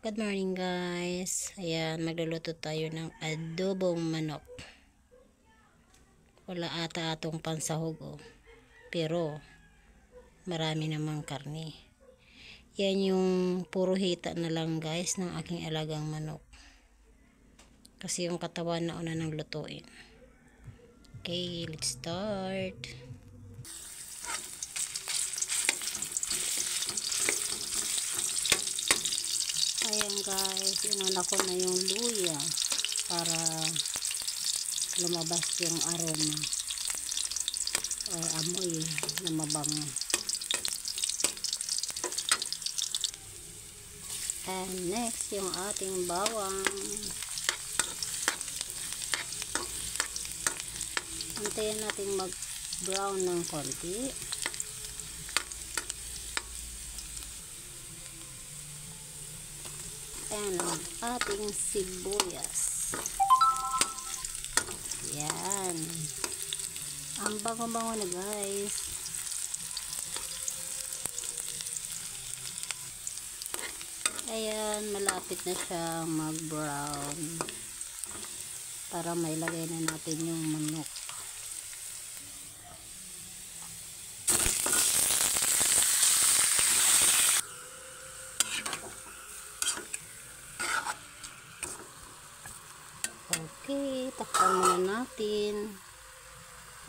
Good morning guys. Ayan, magluluto tayo ng adobong manok. Wala ata atong pansahog pero marami namang karne. Yan yung puro hita na lang guys ng aking alagang manok. Kasi yung katawan na una ng lutuin. Okay, let's start. Ayan guys, inuna ko na yung luya para lumabas yung aroma o amoy na mabango. And next, yung ating bawang. Antayin natin mag-brown ng konti. And ang ating sibuyas. Yan. Ang bango-bango na guys. Ayan, malapit na siyang mag-brown. Para mailagay na natin yung manok. Okay, takpan muna natin.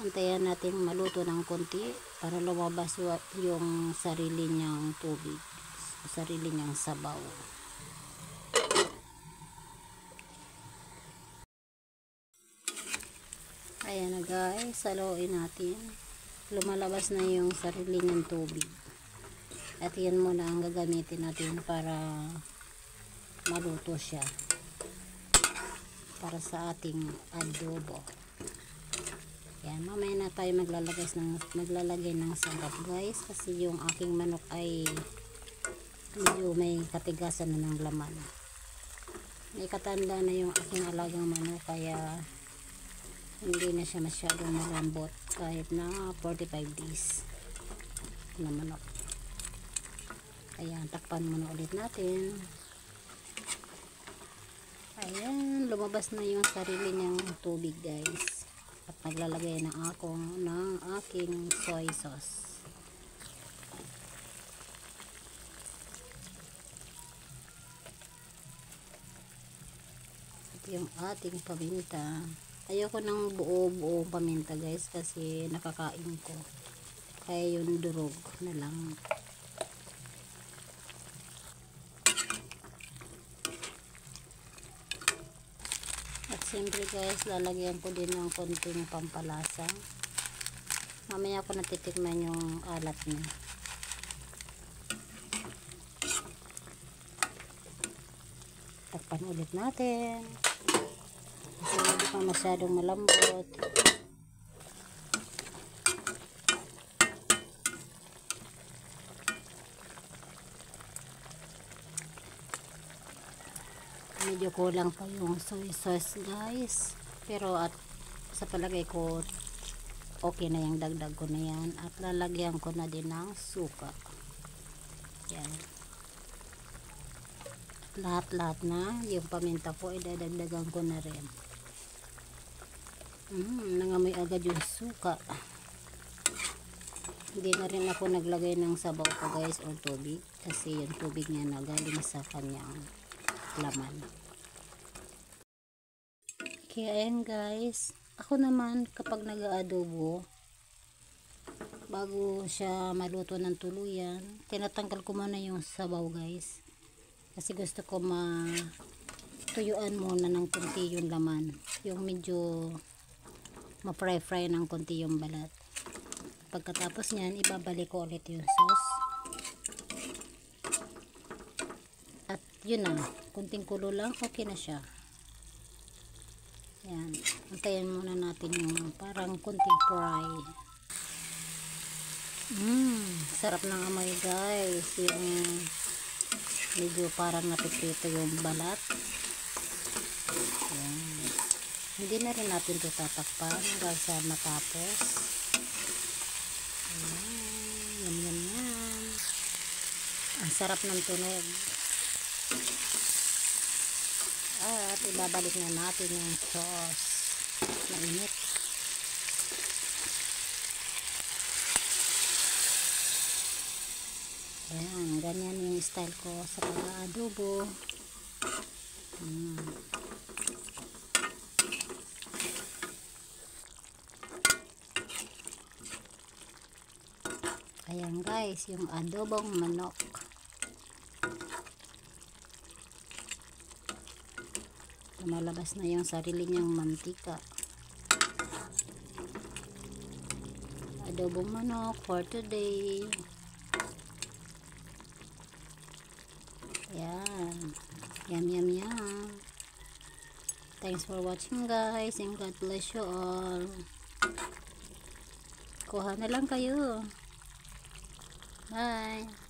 Antayan natin maluto ng konti para lumabas yung sarili niyang tubig, sarili niyang sabaw. Ayan na guys, saluin natin. Lumalabas na yung sarili niyang tubig. At yan muna ang gagamitin natin para maluto siya. Para sa ating adobo. Yan, mamaya na tayo maglalagay ng sarap guys, kasi yung aking manok ay medyo may katigasan na ng laman. May katanda na yung aking alagang manok, kaya hindi na siya masyadong malambot kahit na 45 days na manok. Ayan, takpan muna ulit natin. Ayan, lumabas na yung sarili niyang tubig guys. At naglalagay na ako ng aking soy sauce. At yung ating paminta. Ayoko ng buo-buo paminta guys, kasi nakakain ko. Kaya yung durog na lang. At siyempre guys, lalagyan ko din ng konting pampalasa. Mamaya ko natitikman yung alat niya. Takpan ulit natin. Kasi hindi pa masyadong malambot. Medyo kulang pa yung soy sauce guys, pero at sa palagay ko okay na yung dagdag ko na yan. At lalagyan ko na din ng suka. Yan, lahat na yung paminta ko idadagdagan ko na rin. Nangamoy agad yung suka. Hindi na rin ako naglagay ng sabaw ko guys o tubig, kasi yung tubig niya na galing sa kanyang laman. Kaya ayan guys, ako naman kapag nag-aadobo, bago siya maluto ng tuluyan, tinatanggal ko muna yung sabaw guys, kasi gusto ko matuyuan muna ng konti yung laman, yung medyo ma-fry ng konti yung balat. Pagkatapos nyan, ibabalik ko ulit yung sauce. At yun na, kunting kulo lang, okay na siya. Yan, antayin muna natin yung parang kunting fry. Sarap ng amoy guys, yung medyo parang napiprito yung balat. Yan. Hindi na rin natin ito tatakpan hanggang sa matapos. Yan. Ang sarap ng tunog. Tapos ibabalik na natin yung sauce. Mainit. Ayan, ganyan yung style ko sa pag-adobo. Ayan guys, yung adobong manok. Lumalabas na yung sarili niyang mantika. Adobong manok for today. Ayan. Yum, yum, yum. Thanks for watching guys, and God bless you all. Kuha na lang kayo. Bye.